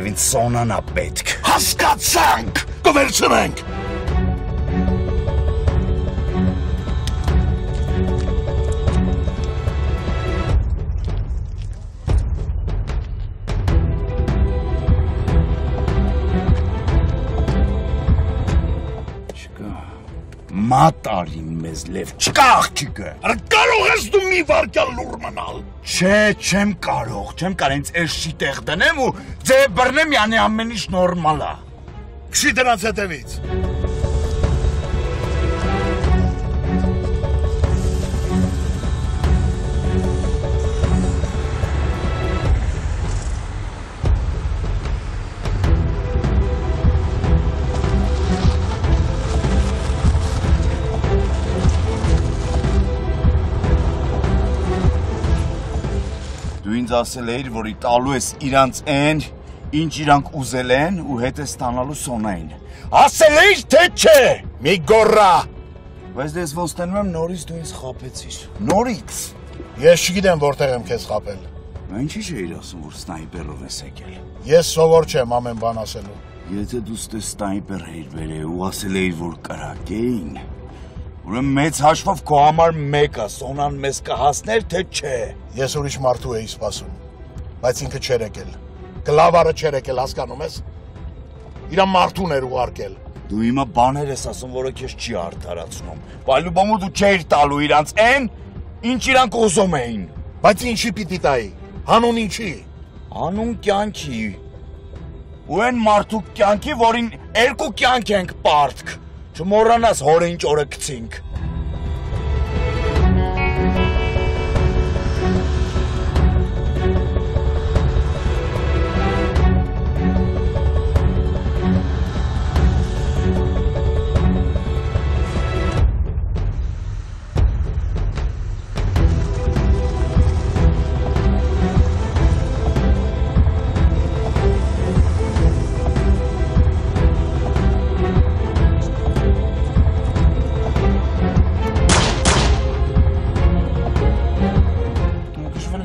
Եվ ինձ Սոնանա պետք։ Հասկացանք, կվերցնենք։ Մատարին մեզ լև, չկա աղջիկը։ Կարող ես դու մի վարկյալ լուր մնալ։ Չէ, չեմ կարող, ինձ էս շիտեղ դնեմ ու ձեւ բռնեմ, յանի ամեն ինչ նորմալ է։ Քշի դրանց հետևից։ Դու ինձ ասել էիր, որ տալու ես իրանց են, ինչ իրանք ուզել են ու հետ ես ստանալու Սոնային։ Ասել էիր, թե չէ։ Մի գոռա։ Բայց դες ոնց տենում եմ նորից դու ինձ խաբեցիր։ Նորից։ Ես չգիտեմ որտեղ եմ քեզ խաբել։ Ինչի՞ չէիր ասում, որ սնայպերով ես եկել։ Ես սովոր չեմ ամեն բան ասելու։ Եթե դու ստես սնայպեր էիր բերել ու ասել էիր, որ կրակեին, ուրեմն մեծ հաշվով քո համար մեկը Սոնան մեզ կհասներ, թե չէ։ Ես ուրիշ մարդու էի սպասում, բայց ինքը չէր եկել։ Գլավարը չէր եկել, հասկանում ես։ Իրա մարդուն էր ուղարկել։ Դու հիմա բաներ ես ասում, որը քեզ չի արդարացնում։ Պայլուբոմու դու չէիր տալու իրանց են, ինչ իրանք ուզում էին։ Բայց ինչի պիտի տայի։ Հանուն ինչի։ Հանուն կյանքի։ Ու այն մարդու կյանքի, որին երկու կյանք ենք պարտք։ Չմոռանաս հորը ինչ օրը գցինք։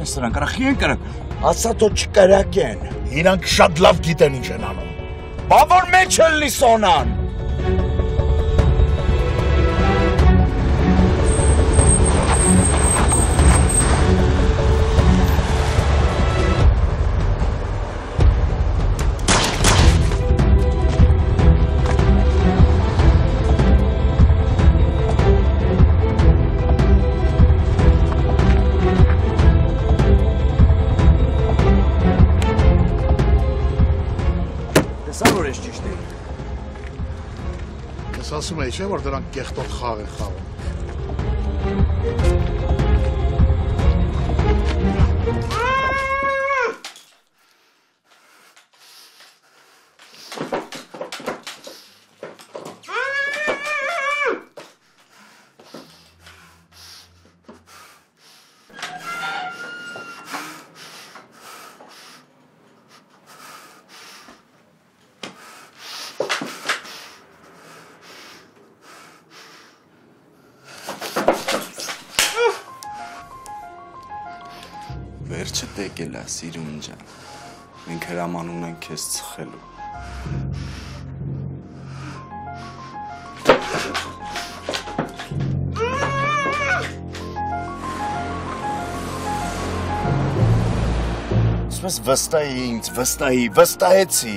Սրանք արախի են կրակ, ասա թո չկրակեն։ Իրանք շատ լավ գիտեն ինչ են անում։ Բա որ մեջ ելնի Սոնան։ Ասում էի, չէ, որ դրանք կեղտոտ խաղ են խաղում։ Վերջը տեկել է, սիրուն ջան, մենք հրամանում ենք քեզ ծխելու։ Ասում վստահի ինձ, վստահեցի,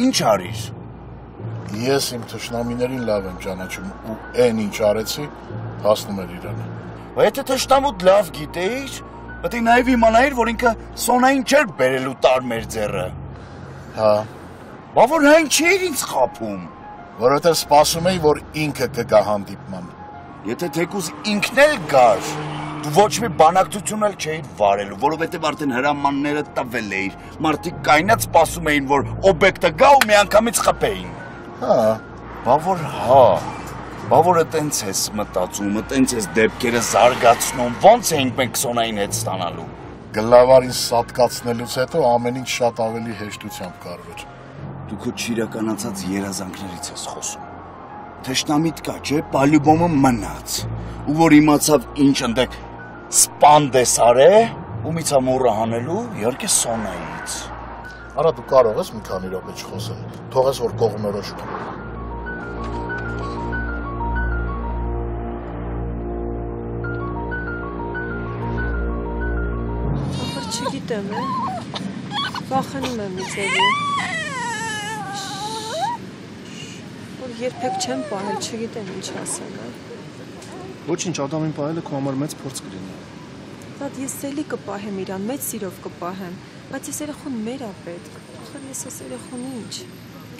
ինչ արիր։ Ես իմ թշնամիներին լավ եմ ճանաչում ու այն ինչ արեցի, հասնում էր իրանը։ Բայց եթե թշնամուդ լավ գիտեիր, պետք է նաև իմանայիր, որ ինքը Սոնային չէր բերելու տարմեր ձեռը։ Հա։ Բա որ հայն չէր ինձ խաբում։ Որովհետև սպասում էի, որ ինքը կգա հանդիպման։ Եթե թեկուզ ինքն էլ գար, դու ոչ մի բանակցություն էլ չէիր վարելու, որովհետև արդեն հրամանները տվել էիր։ Մարդիկ կայնած սպասում էին, որ օբյեկտը գա ու միանգամից խփեին։ Հա։ Բա որ հա։ Բա որը տենց ես մտածում, տենց ես դեպքերը զարգացնում, ոնց էինք մենք Սոնային հետ ստանալու։ Գլավարին սատկացնելուց հետո ամեն ինչ շատ ավելի հեշտությամբ կարվեր։ Դու քո չիրականացած երազանքներից ես խոսում։ Թշնամիտ կա, չէ, Պալյուբոմը մնաց, ու որ իմացավ ինչ ընդեք սպանդես արե, ու միցա մոռը հանելու, իհարկե Սոնայից։ Արա դու կարող ես մի քանի րոպե չխոսել։ Թողես որ կողմնորոշում։ Ախր չգիտեմ, վախենում եմ միցելի։ Որ երբեք չեմ պահել, չգիտեմ ինչ ասեմ, Ոչինչ, Ադամին պահելը քո համար մեծ փորձ կլինի։ Վատ ես էլի կպահեմ իրան, մեծ սիրով կպահեմ, բայց ես երեխուն մեր ա պետք, ախր ես ես երեխուն ինչ։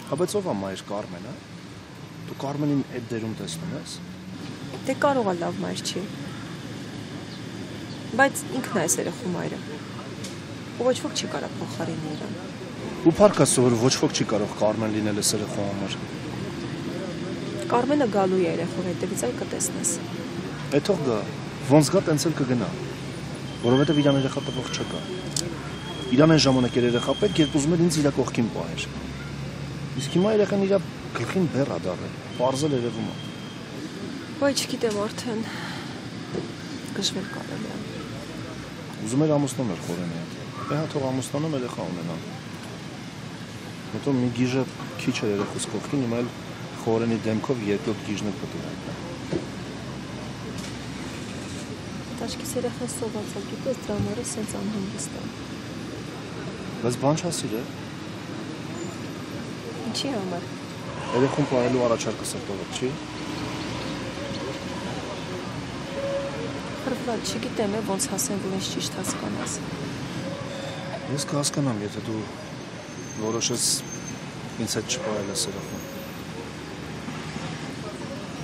Հա բայց ով ա մայր Կարմեն, հա։ Դու Կարմենին այդ դերում տեսնում ես։ Դե կարող է լավ մայր չի։ Բայց ինքն է այս երեխու մայրը։ Ու ոչ ոք չի կարող փոխարինի իրան։ Ու փառք Աստծո, որ ոչ ոք չի կարող Կարմեն լինել այս երեխու համար։ Կարմենը գալու է երեխու հետևից, այ կտեսնես։ Այդ թող գա, ոնց գա տենց էլ կգնա։ Որովհետև իրան երեխա տվող չկա։ Իրան այն ժամանակ էր երեխա պետք, երբ ուզում էր ինձ իր կողքին պահեր։ Իսկ հիմա երեխան իր գլխին բեռ ա դառել, պարզել երևում է։ Բայց չգիտեմ արդեն գժվել կարելի է։ Ուզում էր ամուսնոներ խորենի հետ։ Դե հա թող ամուսնանում երեխա ունենան։ Հետո մի գիժը քիչ էր երեխուս կողքին, հիմա էլ խորենի դեմքով երկրորդ գիժն էլ պետք է։ Տաշկիս երեխան սոված է, գիտես դրա մորը սենց անհանգիստ է։ Բայց բան չասիր է։ Ինչի համար։ Երեխուն պահելու առաջարկը սրտովդ չի։ Խրվլատ, չգիտեմ ոնց հասեմ, որ ես ճիշտ հասկանաս։ Ես կհասկանամ, եթե դու որոշես ինձ հետ չպահել ես երեխուն։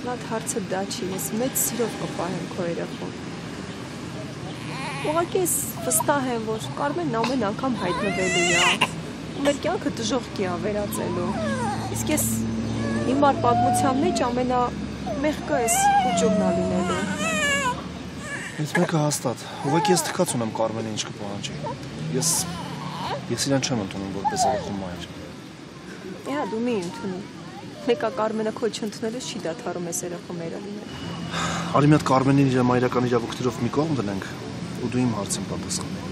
Լատ հարցը դա չի, ես մեծ սիրով կպահեմ քո երեխուն։ Ուղղակի ես վստահ եմ, որ Կարմենն ամեն անգամ հայտնվելու է, ու մեր կյանքը դժոխքի է վերածելու։ Իսկ ես հիմար պատմության մեջ ամենամեղկը ես ուճուրն ա լինելու։ Ինձ մեկը հաստատ, ուղղակի ես թքած ունեմ Կարմենի ինչ կպահանջի։ Ես իրան չեմ ընդունում որպես երեխու մայր։ Հա, դու մի ընդունի։ Մեկը Կարմենը քո չընդունելուց չի դադարում ես երեխու մայրը լինել։ Արի մի հատ Կարմենին իր մայրական իրավունքներով մի կողմ դնենք, ու դու իմ հարցին պատասխանես։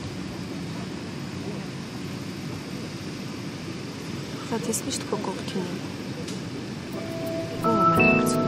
Շատ ես միշտ քո կողքին եմ։ Ո՞ւմ եմ հարցում։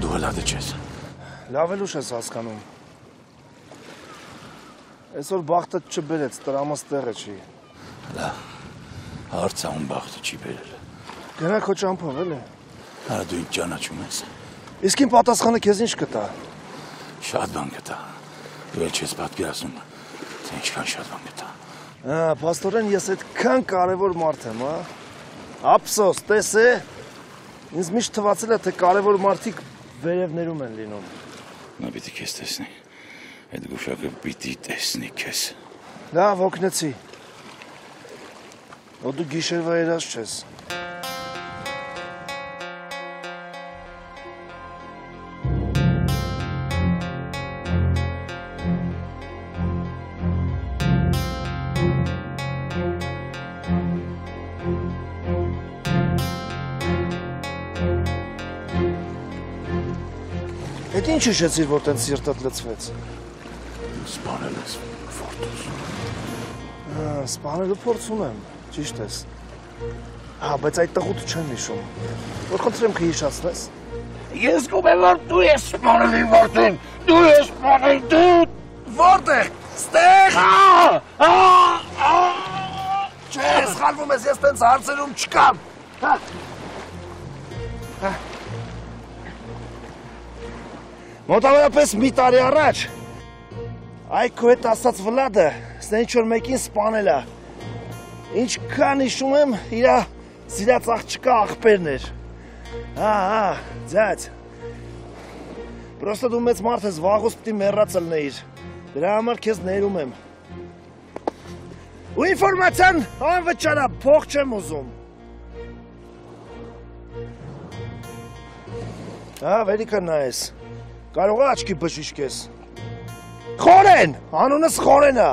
Դու հլադը չես։ Լավ էլ ուշ ես հասկանում։ Այսօր բախտը չբերեց, տրամաս տեղը չի։ Լավ, հարցաուն բախտը չի բերել։ Գնա քո ճամփով էլ է։ Արա դու ինձ ճանաչում ես։ Իսկ իմ պատասխանը քեզ ինչ կտա։ Շատ բան կտա։ Դու էլ չես պատկերացնում, թե ինչքան շատ բան կտա։ Հա, փաստորեն ես այդքան կարևոր մարդ եմ, հա։ Ափսոս, տես է։ Ինձ միշտ թվացել է, թե կարևոր մարդիկ վերևներում են լինում։ Նա պիտի քեզ տեսնի։ Այդ գուշակը պիտի տեսնի քեզ։ Լավ, օգնեցի։ Ու դու գիշերվա երազ չես։ Էդ ինչ հիշեցիր, որ տենց սիրտդ լծվեց։ Սպանել ես ֆորտուս։ Սպանելու փորձ ունեմ, ճիշտ ես։ Հա, բայց այդ տղուտը չեմ հիշում։ Որ խնդրեմ կհիշացնես։ Ես գում եմ, որ դու ես սպանել իմ որդին։ Դու ես սպանել դու։ Որտե՞ղ։ Ստեղ։ Չէ, սխալվում ես, ես տենց հարցերում չկամ։ Մոտավորապես մի տարի առաջ այ քո հետ ասած Վլադը սա ինչ-որ մեկին սպանել է։ Ինչքան հիշում եմ, իրա սիրած աղջկա աղբերն էր։ Հա, ձյաձ։ Պրոստը դու մեծ մարդ ես, վաղուց պիտի մեռած ելնեիր։ Դրա համար քեզ ներում եմ։ Ու ինֆորմացիան անվճար է, փող չեմ ուզում։ Հա, վերիկը նայես։ Կարող է աչքի բժիշկ ես։ Խորեն, անունս Խորեն է։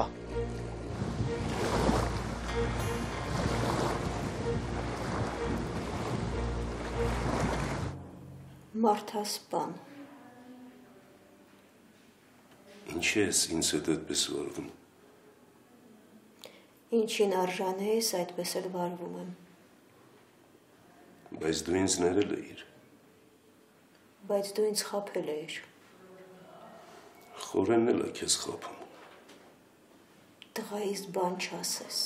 Մարդասպան։ Ինչի ես ինձ հետ այդպես վարվում։ Ինչին արժան ես, այդպես էլ վարվում եմ։ Բայց դու ինձ ներել էիր։ Բայց դու ինձ խաբել էիր։ Խորենն էլ է քեզ խաբում։ Տղայիս բան չասես։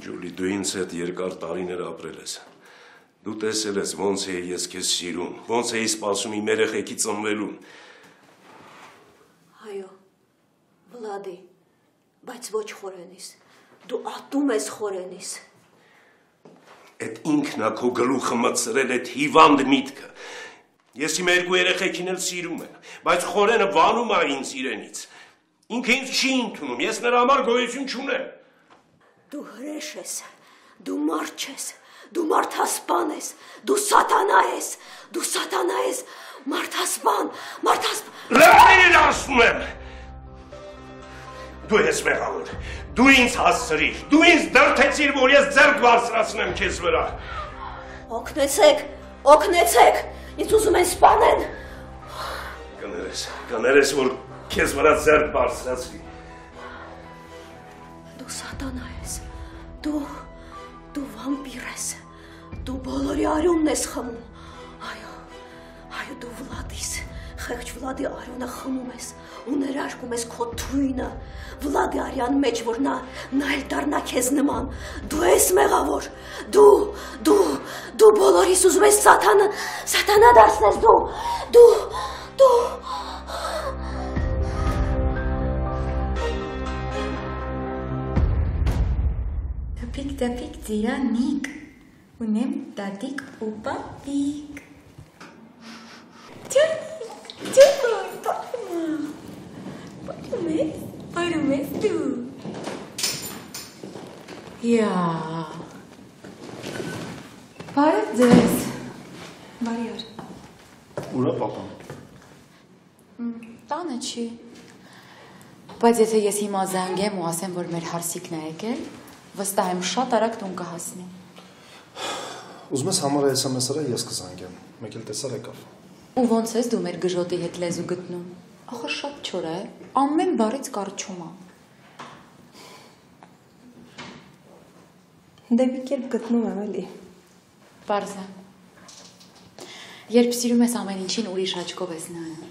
Ջուլի, դու ինձ հետ երկար տարիներ ապրել ես։ Դու տեսել ես ոնց էի ես քեզ սիրում, ոնց էի սպասում իմ երեխեքի ծնվելուն։ Այո, Վլադի, բայց ոչ Խորենիս։ Դու ատում ես Խորենիս։ Այդ ինքն է քո գլուխը մտցրել այդ հիվանդ միտքը։ Ես իմ երկու երեխեքին էլ սիրում եմ, բայց Խորենը վանում է ինձ իրենից։ Ինքը ինձ չի ընդունում, ես նրա համար գոյություն չունեմ։ Դու հրեշ ես, դու մարդ ես, դու մարդասպան ես, դու սատանա ես, դու սատանա ես, մարդասպան, մարդասպան։ Լավին ասում եմ։ Դու ես մեղավոր, դու ինձ հասցրիր, դու ինձ դրդեցիր, որ ես ձեռք բարձրացնեմ քեզ վրա։ Օգնեցեք, օգնեցեք, ինձ ուզում են սպանեն։ Կներես, որ քեզ վրա ձեռք բարձրացվի։ Դու սատանա ես, դու վամպիր ես, դու բոլորի արյունն ես խմում։ Այո, դու Վլադիս, խեղճ Վլադի արյունը խմում ես ու ներարկում ես քո թույնը, Վլադի արյան մեջ, որ նա էլ դառնա քեզ նման, դու ես մեղավոր, դու բոլորիս ուզում ես սատանա դարձնես դու Տապիկ ծիրանիկ, ունեմ տատիկ ու պապիկ։ Ջանիկ, պարում ես դու։ Յա, բարև ձեզ։ Բարի օր։ Ուր է պապան։ Տանը չի։ Բայց եթե ես հիմա զանգեմ ու ասեմ, որ մեր հարսիկն է եկել, վստահ եմ շատ արագ տուն կհասնի։ Ուզում ես համարը SMS-ը ես կզանգեմ, մեկ էլ տեսար եկավ։ Ու ոնց ես դու մեր գժոտի հետ լեզու գտնում։ Ախր շատ չոր է, ամեն բառից կարճում է։ Դեպի կերպ գտնում եմ էլի։ Պարզ է։ Երբ սիրում ես ամեն ինչին ուրիշ աչքով ես նայում։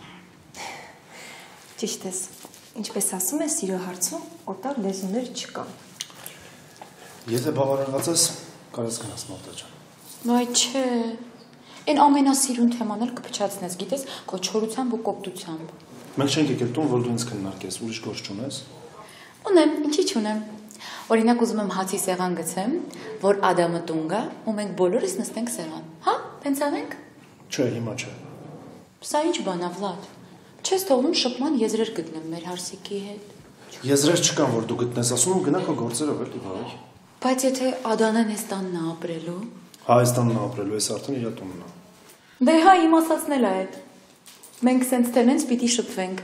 Ճիշտ ես, ինչպես ասում ես սիրո հարցում, օտար լեզուներ չկան։ Եթե բավարարված ես, կարես գնաս Մարտա ջան։ Վայ չէ, այն ամենասիրուն թեման էլ կփչացնես, գիտես, քո չորությամբ ու կոպտությամբ։ Մենք չենք եկել տուն, որ դու ինձ քննարկես, ուրիշ գործ չունես։ Ունեմ, ինչի չունեմ։ Օրինակ ուզում եմ հացի սեղան գցեմ, որ Ադամը տուն գա, ու մենք բոլորս նստենք սեղան։ Հա, տենց անենք։ Չէ, հիմա չէ։ Սա ինչ բան է, Վլադ։ Չես թողնում շփման եզրեր գտնեմ մեր հարսիկի հետ։ Եզրեր չկան, որ դու գտնես, ասում եմ գնա քո գործերով էլի, վայ։ Բայց եթե Ադանան էս տանն է ապրելու։ Հա, այս տանն ապրելու, այս արդեն իր տունն է։ Դե հա, իմ ասածն էլ է այդ։ Մենք սենց տենենց պիտի շփվենք։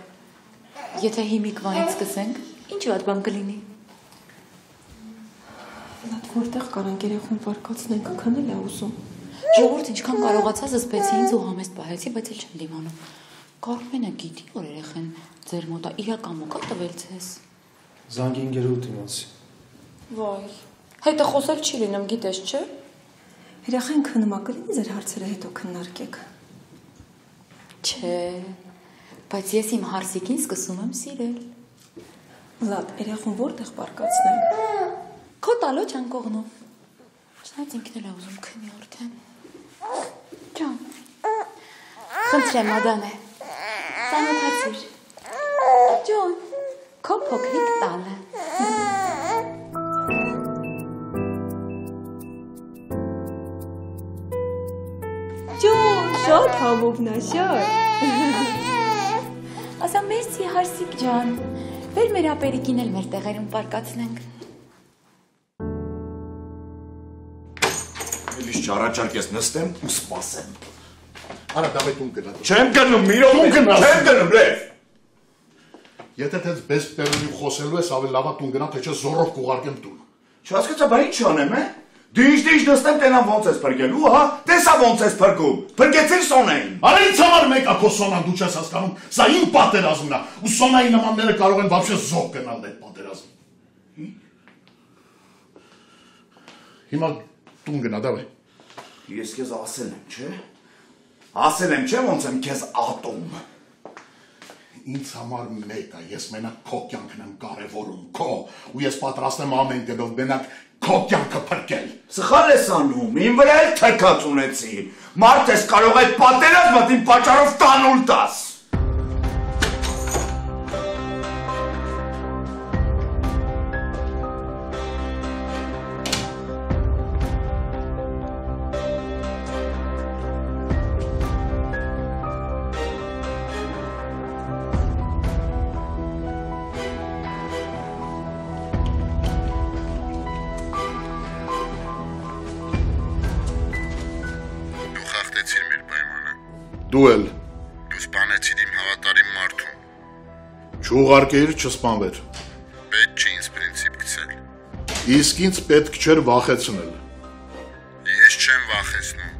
Եթե հիմիկվանից սկսենք, ինչ վատ բան կլինի։ Լատ որտեղ կարանք երեխուն վարկացնենք, քնել է ուզում։ Ժողովուրդ ինչքան կարողացա զսպեցի ինձ ու համեստ պահեցի, բայց էլ չեմ դիմանում։ Կարմենը գիտի, որ երեխեն ձեր մոտ է իրական մոկա տվել ձեզ։ Զանգի ինգերուտ իմացի։ Վայ, հետը խոսել չի լինում, գիտես, չէ։ Երեխեն քննումա կլինի ձեր հարցերը հետո քննարկեք։ Չէ, բայց ես իմ հարսիկին սկսում եմ սիրել։ Լատ, երեխուն որտեղ պարկացնենք։ Քո տալո չան կողնով։ Չնայած ինքն էլ է ուզում քնի արդեն։ Ջան։ Խնդրեմ, Ադանե։ Ծանոթացիր։ Ջոն, քո փոքրիկ տանը։ Ջոն, շատ համովնաշար։ Ասա մերսի հարսիկ ջան։ Վեր մեր ապերիկին էլ մեր տեղերում պարկացնենք։ Էլիս չառաջարկ ես նստեմ ու սպասեմ։ Արա դավայ տուն գնա։ Չեմ գնում, Միրոն, չեմ գնում, լև։ Եթե տենց բես տերունի խոսելու ես, ավելի լավա տուն գնա, թե չէ զորով կուղարկեմ տուն։ Չհասկացա, բա ինչ անեմ, է։ Դիշ նստեմ տենամ ոնց ես փրկելու, հա։ Տեսա ոնց ես փրկում։ Փրկեցիր Սոնային։ Արա ինձ համար մեկ է քո Սոնան, դու չես հասկանում։ Սա իմ պատերազմն է, ու Սոնայի նմանները կարող են вообще զոհ գնալ այդ պատերազմին։ Հիմա տուն գնա, դավայ։ Ես քեզ ասել եմ, չէ։ Ասել եմ, չէ, ոնց եմ քեզ ատում։ Ինձ համար մեկ է, ես մենակ քո կյանքն եմ կարևորում, քո, ու ես պատրաստ եմ ամեն գնով մենակ քո կյանքը փրկել։ Սխալ ես անում, իմ վրա էլ թեքած ունեցի։ Մարդ ես կարող այդ պատերազմը իմ պատճառով տանուլ տաս։ Դու էլ Դու սպանեցիր իմ հավատարիմ մարդուն։ չուղարկեիր չսպանվեր։ Պետք չի ինձ պրինցիպ գցել։ Իսկ ինձ պետք չէր վախեցնել։ Ես չեմ վախեցնում։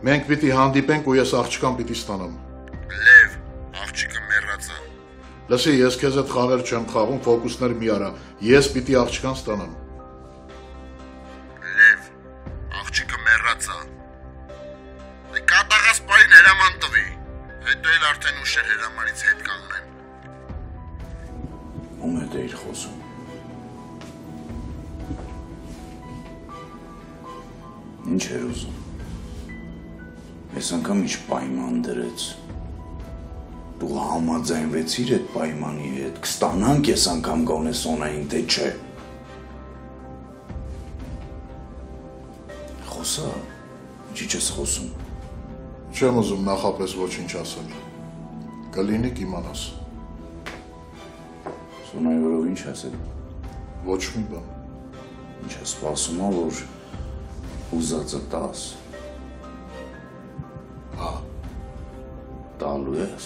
Մենք պիտի հանդիպենք ու ես աղջկան պիտի ստանամ։ Լև, աղջիկը մեռած է։ Լսի, ես քեզ հետ խաղեր չեմ խաղում, ֆոկուսներ մի արա։ Ես պիտի աղջկան ստանամ։ Լև, աղջիկը մեռած է։ Կատաղած պային հրաման տվի, հետո էլ արդեն ուշ էր հրամանից հետ կանգնեմ։ Ում հետ էիր խոսում։ Ինչ էր ուզում։ Ես անգամ ինչ պայման դրեց։ Դու համաձայնվեցիր այդ պայմանի հետ, կստանանք ես անգամ գոնե Սոնային, թե չէ։ Խոսա, ինչի չես խոսում։ Չեմ ուզում նախապես ոչինչ ասել։ Կլինի կիմանաս։ Սոնայի որով ինչ ասել։ Ոչ մի բան։ Ինչ ես սպասում, որ ուզածը տաս։ Հա։ Տալու ես։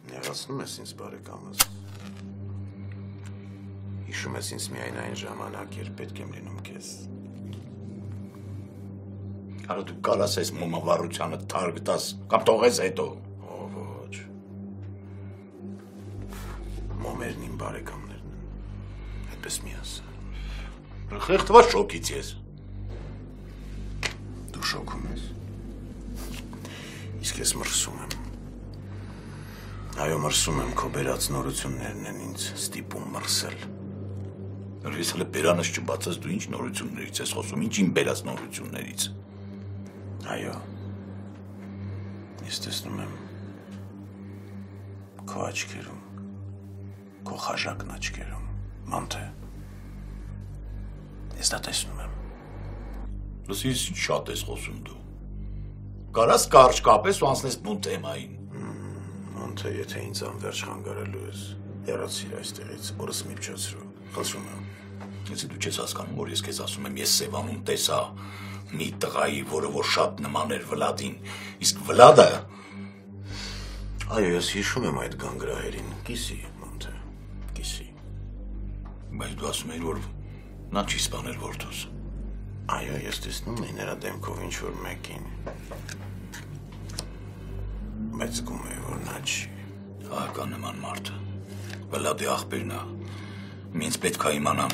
Նեղացնում ես ինձ բարեկամս։ Հիշում ես ինձ միայն այն ժամանակ, երբ պետք եմ լինում քեզ։ Արա դու կարաս այս մոմավառությանը թարգ տաս, կամ թողես հետո։ Ոչ։ Մոմերն իմ բարեկամներն են։ Այդպես մի ասա։ Խեղդված շոկից ես։ Դու շոկում ես։ Իսկ ես մրսում եմ։ Այո, մրսում եմ, քո բերած նորություններն են ինձ ստիպում մրսել։ Ես հələ բերանս չբացած դու ինչ նորություններից ես խոսում, ինչ իմ բերած նորություններից։ Այո։ Ես տեսնում եմ քո աչքերում, քո խաժակն աչքերում, մանթե։ Ես դա տեսնում եմ։ Լսես ինչ շատ ես խոսում դու։ Կարաս կարճ կապես ու անցնես բուն թեմային։ Մանթե, եթե ինձ անվերջ խանգարելու ես, հեռացիր այստեղից, օրս մի փչացրու, խնդրում եմ։ Եթե դու չես հասկանում, որ ես քեզ ասում եմ, ես Սևանում տեսա մի տղայի, որը որ շատ նման էր Վլադին, իսկ Վլադը… Այո, ես հիշում եմ այդ գանգրահերին, կիսի, մանթե, կիսի։ Բայց դու ասում էիր, որ նա չի սպանել որդուս։ Այո, ես տեսնում էի նրա դեմքով ինչ-որ մեկին։ Բայց զգում էի, որ նա չի։ Ահա նման մարդը։ Վլադի աղբերն է։ Ինձ պետք է իմանամ,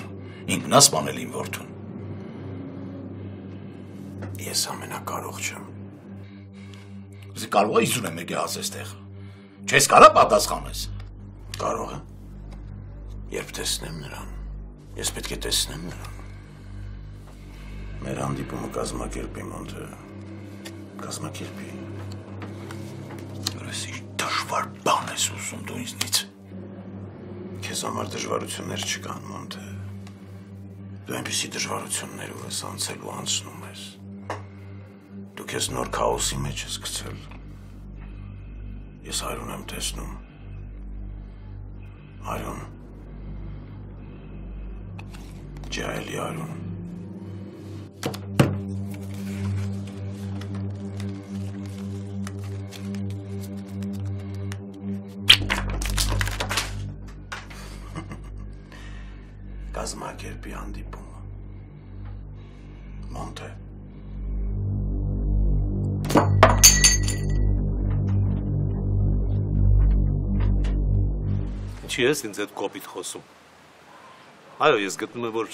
ինքն է սպանել իմ որդուն։ Ես ամենակարող չեմ։ Իսկ կարող է 51-ը ասես տեղ։ Չես կարա պատասխանես։ Կարող եմ։ Երբ տեսնեմ նրան, ես պետք է տեսնեմ նրան։ Մեր հանդիպումը կազմակերպի Մոնտե, կազմակերպի։ Լսի, դժվար բան ես ուզում դու ինձնից։ Քեզ համար դժվարություններ չկան, Մոնտե։ Դու այնպիսի դժվարություններով ես անցել ու անցնում ես։ Դու քեզ նոր քաոսի մեջ ես գցել։ Ես Արյուն եմ տեսնում։ Արյուն։ Ջահելի Արյուն։ Կազմակերպի հանդիպումը։ Մոնտե։ Ինչի ես ինձ այդ կոպիտ խոսում։ Այո, ես գտնում եմ, որ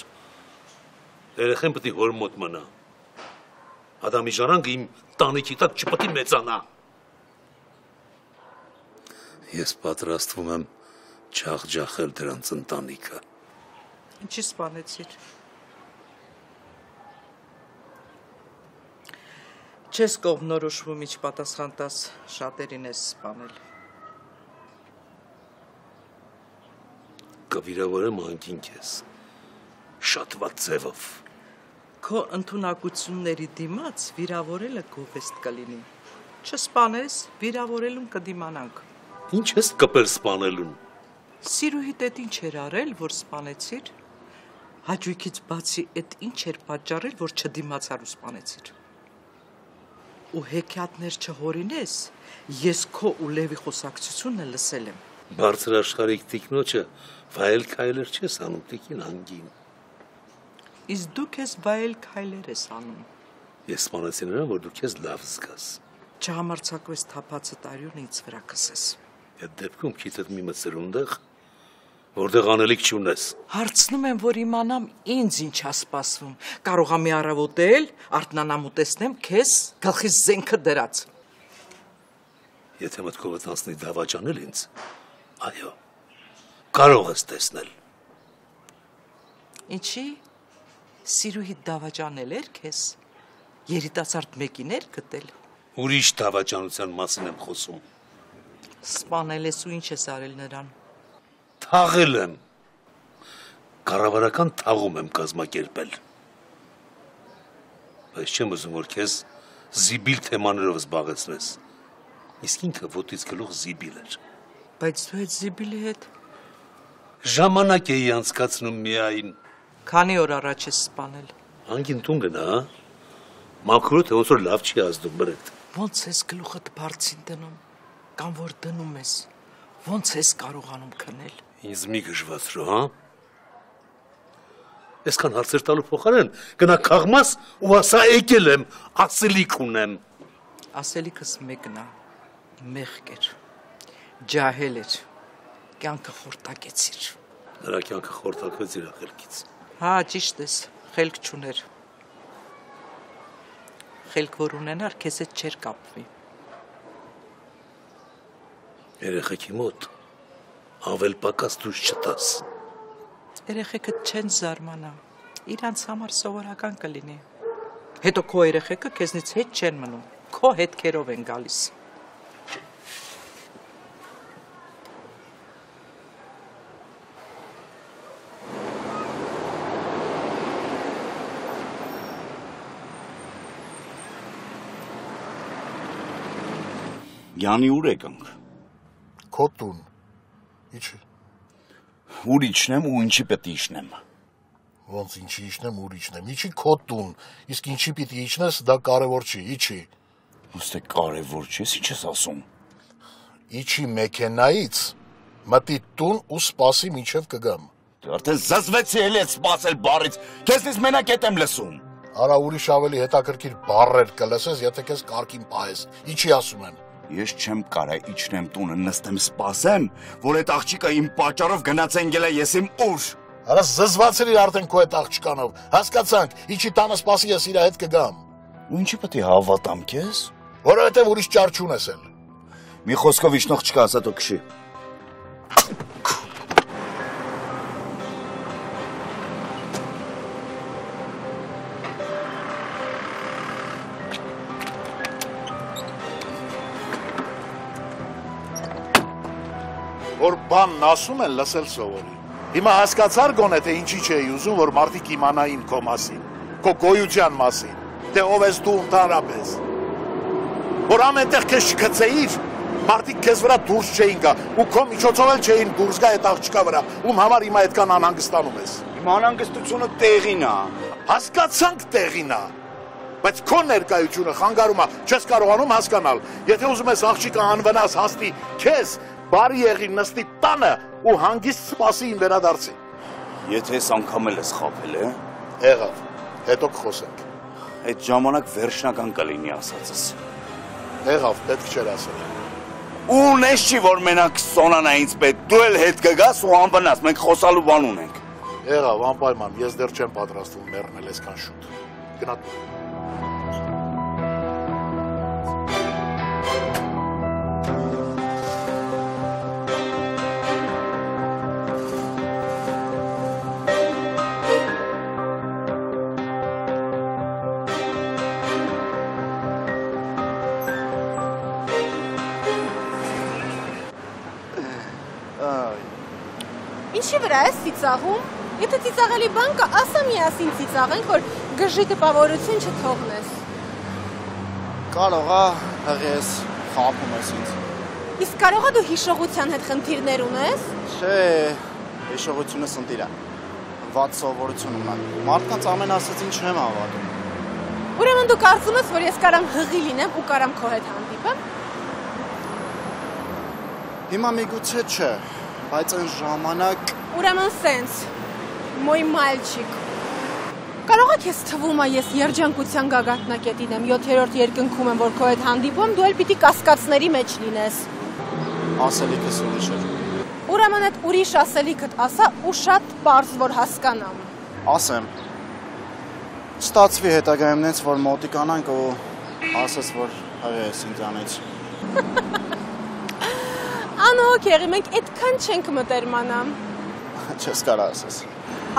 երեխեն պետք է հոր մոտ մնա։ Ադամի ժառանգը իմ տանիքի տակ չպետք է մեծանա։ Ես պատրաստվում եմ ջախջախել դրանց ընտանիքը։ Ինչի սպանեցիր։ Չես կողմնորոշվում իջ պատասխան տաս, շատերին ես սպանել։ Կվիրավորեմ անկին քեզ, շատված ձևով։ Քո ընդունակությունների դիմաց վիրավորելը գովեստ կլինի։ Չսպանես, վիրավորելուն կդիմանանք։ Ինչ ես կպել սպանելուն։ Սիրուհիդ էդ ինչ էր արել, որ սպանեցիր։ Հաճույքից բացի էդ ինչ էր պատճառել, որ չդիմացար ու սպանեցիր։ Ու հեքիաթներ չհորինես, ես քո ու Լևի խոսակցությունը լսել եմ։ Բարձր աշխարհիկ տիկնոջը վայել քայլեր չես անում տիկին անգին։ Իսկ դու քեզ վայել քայլեր ես անում։ Ես սպանեցի նրան, որ դու քեզ լավ զգաս։ Չհամարձակվես թափածը տարյուն ինձ վրա կսես։ Այդ դեպքում քիթդ մի մտցր ունդեղ, որտեղ անելիք չունես։ Հարցնում եմ, որ իմանամ ինձ ինչ է սպասվում։ Կարող եմ մի առավոտել, արթնանամ ու տեսնեմ քեզ գլխիս զենքը դրած։ Եթե մտքովդ անցնի դավաճանել ինձ, այո, կարող ես տեսնել։ Ինչի, սիրուհիդ դավաճանել էր քեզ, երիտասարդ մեկին էր գտել։ Ուրիշ դավաճանության մասին եմ խոսում։ Սպանել ես ու ինչ ես արել նրան։ Թաղել եմ, կառավարական թաղում եմ կազմակերպել։ Բայց չեմ ուզում, որ քեզ զիբիլ թեմաներով զբաղեցնես։ Իսկ ինքը ոտից գլուխ զիբիլ էր։ Բայց դու այդ զիբիլի հետ ժամանակ էի անցկացնում միայն։ Քանի օր առաջ ես սպանել։ Անգին տուն գնա, հա։ Մաքրոտ ոնց որ լավ չի ազդում բրետ։ Ոնց ես գլուխդ բարձին դնում, կամ որ դնում ես, ոնց ես կարողանում քնել։ Ինձ մի գժվացրու, հա։ Այսքան հարցեր տալու փոխարեն գնա քաղմաս ու ասա եկել եմ, ասելիք ունեմ։ Ասելիքս մեկն է, մեղք էր, ջահել էր, կյանքը խորտակեցիր։ Նրա կյանքը խորտակվեց իր խելքից։ Հա, ճիշտ ես, խելք չուներ։ Խելք որ ունենար, քեզ հետ չէր կապվի։ Երեխեքի մոտ ավել պակաս դուրս չտաս։ Երեխեքը չեն զարմանա, իրանց համար սովորական կլինի։ Հետո քո երեխեքը քեզնից հետ չեն մնում, քո հետքերով են գալիս։ Յանի ուր եկանք։ Քո տուն։ Ինչի։ Ուր իջնեմ ու ինչի պետք է իջնեմ։ Ոնց ինչի իջնեմ, ուր իջնեմ։ Իջի քո տուն։ Իսկ ինչի պիտի իջնես, դա կարևոր չի, իջի։ Ոստե կարևոր չի, ինչ ես ասում։ Իջի մեքենայից, մտի տուն ու սպասի մինչև կգամ։ Դու արդեն զզվեցի էլի այդ սպասել բառից։ Քեզնից մենակ ետ եմ լսում։ Արա ուրիշ ավելի հետաքրքիր բառեր կլսես, եթե քեզ կարգին պահես։ Ինչի ասում եմ։ Ես չեմ կարա իջնեմ տունը, նստեմ սպասեմ, որ այդ աղջիկը իմ պատճառով գնացեն գելա ես իմ ուր։ Արա զզվացրիր արդեն քո այդ աղջկանով։ Հասկացանք, իջի տանը սպասի ես իր հետ կգամ։ Ու ինչի պետք է հավատամ քեզ։ Որովհետև ուրիշ ճար չունես էլ։ Մի խոսքով իջնող չկա, ասա թող քշի։ Որ բանն ասում են, լսել սովորի։ Հիմա հասկացար գոնե, թե ինչի չէի ուզում, որ մարդիկ իմանային քո մասին, քո գոյության մասին, թե ով ես դու ընդհանրապես։ Որ ամենտեղ քեզ չգցեիր, մարդիկ քեզ վրա դուրս չէին գա, ու քո միջոցով էլ չէին դուրս գա այդ աղջկա վրա, ում համար հիմա այդքան անհանգստանում ես։ Իմ անհանգստությունը տեղին է։ Հասկացանք տեղին է։ Բայց քո ներկայությունը խանգարում է, չես կարողանում հասկանալ։ Եթե ուզում ես աղջիկը անվնաս հասնի քեզ, բարի եղի նստի տանը ու հանգիստ սպասի ին վերադարձի։ Եթե ես անգամ էլ ես խաբել, Եղավ, հետո կխոսենք։ այդ ժամանակ վերջնական կլինի ասածս։ Եղավ, պետք չէր ասել։ Ուն ես չի, որ մենակ Սոնան է ինձ պետք, դու էլ հետ կգաս ու անվնաս, մենք խոսալու բան ունենք։ Եղավ, անպայման, ես դեռ չեմ պատրաստվում մեռնել այսքան շուտ։ Գնա։ Ինչի վրա ես ծիծաղում։ Եթե ծիծաղելի բան կա, ասա միասին ծիծաղենք, որ գժի տպավորություն չթողնես։ Կարող է, հղես, խաբում ես ինձ։ Իսկ կարող է դու հիշողության հետ խնդիրներ ունես։ Չէ, հիշողությունս ընտիր է։ Վատ սովորություն ունեմ։ Մարդկանց ամեն ասածին չեմ հավատում։ Ուրեմն դու կարծում ես, որ ես կարամ հղի լինեմ ու կարամ քո հետ հանդիպեմ։ Հիմա միգուցե չէ, բայց այն ժամանակ… Ուրեմն սենց, մոյ մալչիկ։ Կարող է քեզ թվում է ես երջանկության գագաթնակետին եմ, 7-րդ երկնքում եմ, որ քո հետ հանդիպում, դու էլ պիտի կասկածների մեջ լինես։ Ասելիքս ուրիշ էր։ Ուրեմն այդ ուրիշ ասելիքդ ասա ու շատ պարզ, որ հասկանամ։ Ասեմ։ Ստացվի հետագայում նենց, որ մոտիկանանք ու ասես, որ հղի ես ինձանից։ Անհոգ եղի, մենք այդքան չենք մտերմանամ։ Չես կարա ասես։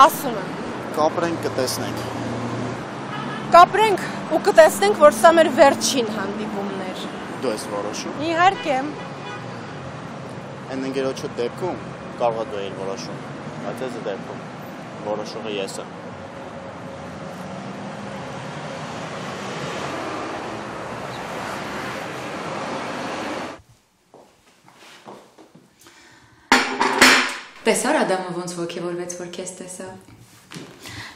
Ասում եմ։ Կապրենք, կտեսնենք։ Կապրենք ու կտեսնենք, որ սա մեր վերջին հանդիպումն էր։ Դու ես որոշում։ Իհարկե։ Այն ընկերոջը դեպքում կարող է դու ես որոշում, բայց այս դեպքում որոշողը ես եմ։ Տեսար Ադամը ոնց ոգևորվեց, որ քեզ տեսա։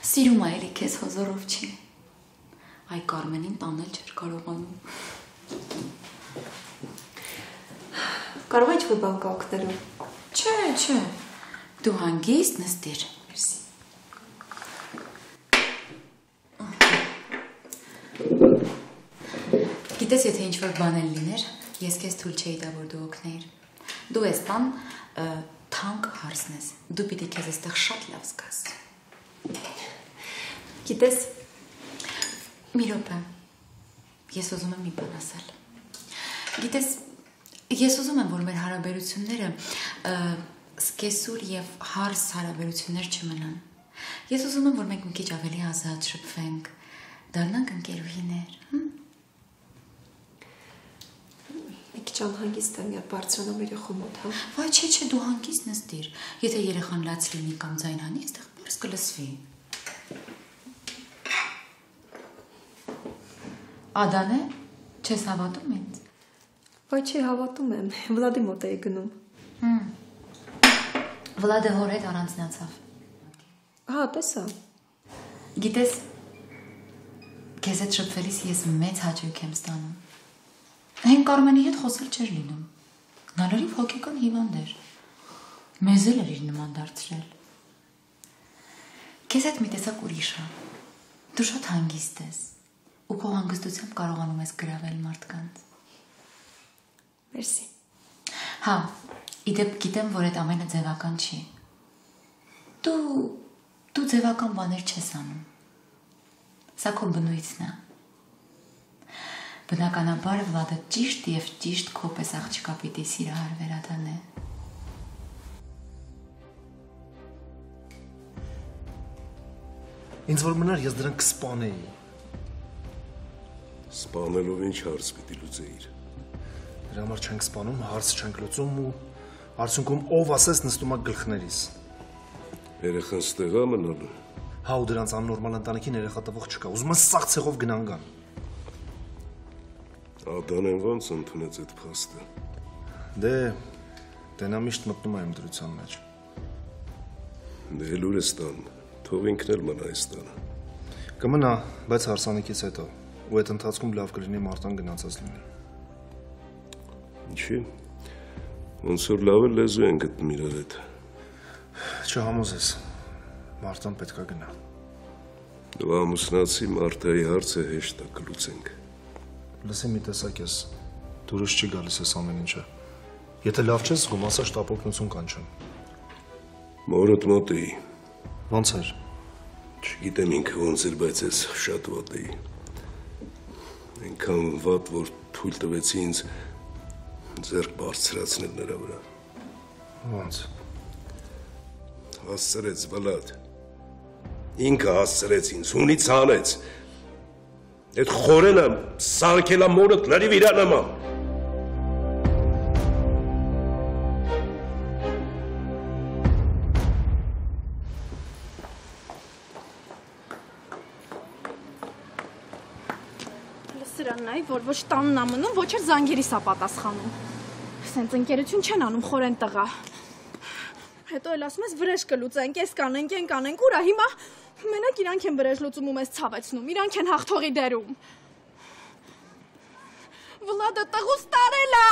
Սիրում է էլի քեզ հոզորով չի։ Այ Կարմենին տանել չէր կարողանում։ Կարող է ինչ-որ բան կա օգնելու։ Չէ։ Դու հանգիստ նստիր։ Գիտես, եթե ինչ-որ բան էլ լիներ, ես քեզ թույլ չէի տա, որ դու օգնեիր։ Դու ես տան թանկ հարսն ես, դու պիտի քեզ այստեղ շատ լավ զգաս։ Գիտես, մի րոպե, ես ուզում եմ մի բան ասել։ Գիտես, ես ուզում եմ, որ մեր հարաբերությունները սկեսուր և հարս հարաբերություններ չմնան։ Ես ուզում եմ, որ մենք մի քիչ ավելի ազատ շփվենք, դառնանք ընկերուհիներ։ Քիչ անհանգիստ եմ, երբ բարձրանամ երեխու մոտ, հա։ Վայ, չէ, դու հանգիստ նստիր։ Եթե երեխան լաց լինի կամ ձայն հանի, այստեղ պարզ կլսվի։ Ադան է, չես հավատում ինձ։ Վայ, չէ, հավատում եմ, Վլադի մոտ էի գնում։ Վլադը հոր հետ առանձնացավ։ Հա, տեսա։ Գիտես, քեզ հետ շփվելիս ես մեծ հաճույք եմ ստանում։ Հեն Կարմենի հետ խոսել չէր լինում։ Նա լրիվ հոգեկան հիվանդ էր։ Մեզ էլ էր իր նման դարձրել։ Քեզ հետ մի տեսակ ուրիշ է։ Դու շատ հանգիստ ես ու քո հանգստությամբ կարողանում ես գրավել մարդկանց։ Մերսի։ Հա, իդեպ գիտեմ, որ այդ ամենը ձևական չի։ Դու ձևական բաներ չես անում։ Սա քո բնույթն է։ Բնականաբար Վլադը ճիշտ եւ ճիշտ քո պես աղջկա պիտի սիրահարվեր Ադանե։ Ինձ որ մնար ես դրան կսպանեի։ Սպանելով ինչ հարց պիտի լուծեիր։ Դրա համար չենք սպանում, հարց չենք լուծում ու արդյունքում ով ասես նստում է գլխներիս։ Երեխան ստեղա մնալու։ Հա ու դրանց աննորմալ ընտանիքին երեխա տվող չկա։ Ուզում են սաղ ցեղով գնան գան։ Ադանեն ոնց ընդունեց այդ փաստը։ Դե նա միշտ մտնում է իմ դրության մեջ։ Դե լուրը ստան, թող ինքն էլ մնա այստանը։ Կմնա, բայց հարսանիքից հետո, ու այդ ընթացքում լավ կլինի Մարտան գնացած լինի։ Ինչի՞։ Ոնց որ լավ է լեզու են գտնում իրար հետ։ Չհամոզես, Մարտան պետք է գնա։ Դու ամուսնացի Մարտայի հարցը հեշտ է կլուծենք։ Լսի մի տեսակ ես, դուրս չի գալիս ես ամեն ինչը։ Եթե լավ չես զգում, ասա շտապ օգնություն կանչեմ։ Մորդ մոտ էի։ Ոնց էր։ Չգիտեմ ինքը ոնց էր, բայց ես շատ վատ էի։ Այնքան վատ, որ թույլ տվեցի ինձ ձեռք բարձրացնել նրա վրա։ Ոնց։ Հասցրեց Վլադ։ Ինքը հասցրեց ինձ, հունից հանեց։ Այդ խորենը սարքելա մորդ լրիվ իրա նման։ Սրաննայի, որ ոչ տանն ամնում, ոչ էլ զանգերիս է պատասխանում։ Սենց ընկերություն չեն անում խորեն տղա։ Հետո էլ ասում ես վրեժ կլուծենք, ես կանենք, ուրա հիմա մենակ իրանք են վրեժ լուծում ու մեզ ցավեցնում, իրանք են հաղթողի դերում։ Վլադը տղուս տարել է։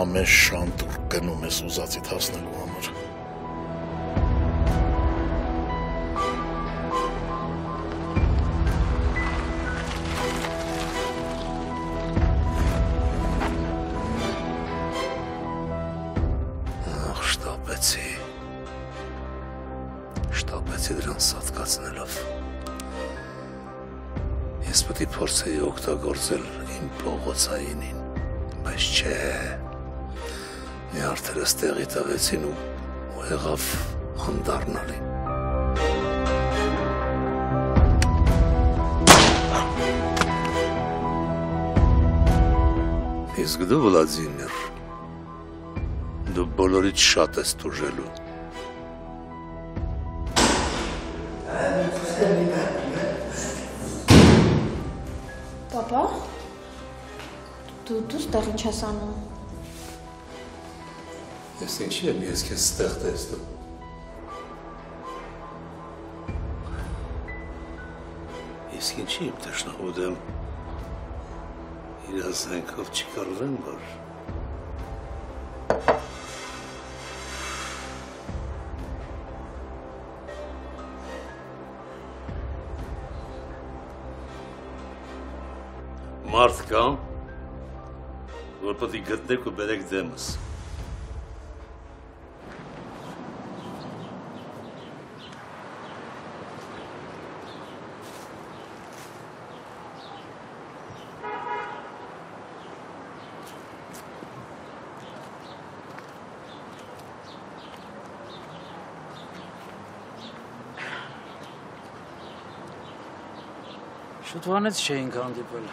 Ամեն շանտուր գնում ես ուզածիդ հասնելու համար։ Շտապեցի դրան սատկացնելով։ Ես պետք է փորձեի օգտագործել իմ փողոցայինին, բայց չէ։ Մի արդերս տեղի տվեցին ու եղավ անդառնալի։ Իսկ դու, Վլադիմիր, դու բոլորից շատ ես տուժելու։ Պապա, դու ստեղ ինչ ես անում։ Ես ինչի եմ, ես քեզ ստեղ տեսնում։ Ես ինչի եմ թշնամուտեմ, իր ասանքով չկարվեմ, որ մարդ կամ, որ պետք է գտնեք ու բերեք դեմս։ Շուտվանից չէինք հանդիպել։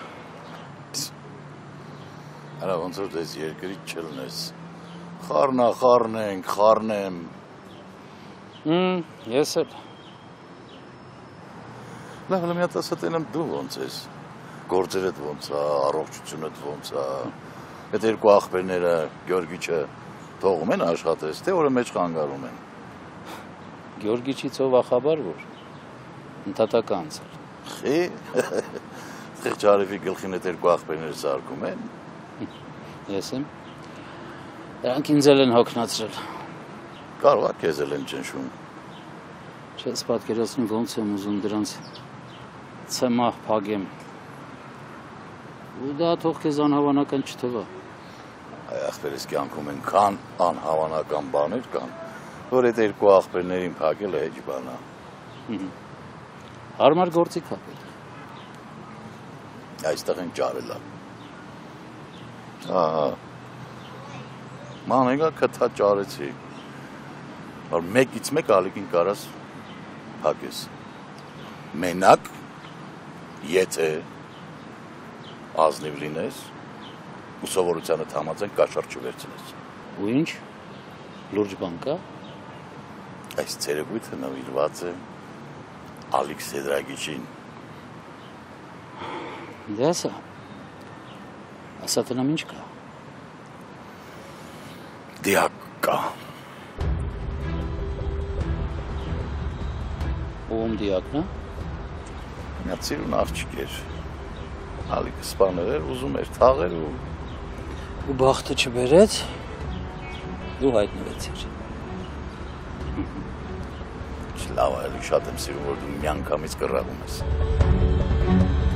Արա ոնց որ դες երկրից չլնես։ Խառնենք, խառնեմ։ Ես էլ։ Լավ, մի հատ ասա տենեմ դու ոնց ես։ Գործերդ ոնց է, առողջությունդ ոնց է։ Այդ երկու աղբերները Գյորգիչը թողում են աշխատես, թե օրը մեջ խանգարում են։ Գյորգիչից ով ախաբար որ ընդհատակա անցել։ Խի, խեղճարևի գլխին այդ երկու աղբերները սարկում են։ Ես եմ։ Դրանք ինձ էլ են հոգնացրել։ Կարող է քեզ էլ են ճնշում։ Չես պատկերացնում ոնց եմ ուզում դրանց ցմահ փագեմ։ Ու դա թող քեզ անհավանական չթվա։ Այ ախպերս կյանքում ենքան անհավանական բաներ կան, որ այդ երկու ախպերներին փակելը հեչ բան է։ Հարմար գործի կապել։ Այստեղ են ճարելա։ Ահա։ Մանեգա կթա ճարեցի։ Որ մեկից մեկ ալիքին կարաս փակես։ Մենակ եթե ազնիվ լինես ու սովորությանը համաձայն կաշառ չվերցնես։ Ու ինչ։ Լուրջ բան կա։ Այս ցերեկույթը նվիրված է Ալիքս Սեդրագիչին։ Դե ասա։ Ասա տնամ ինչ կա։ Դիակ կա։ Ում դիակն է։ Նա ծիրուն աղջիկ էր։ Ալիքը սպաներ էր, ուզում էր թաղեր ու բախտը չբերեց, դու հայտնվեցիր։ Լավ, այլի շատ եմ սիրում, որ դու մի անգամից կռաղում ես։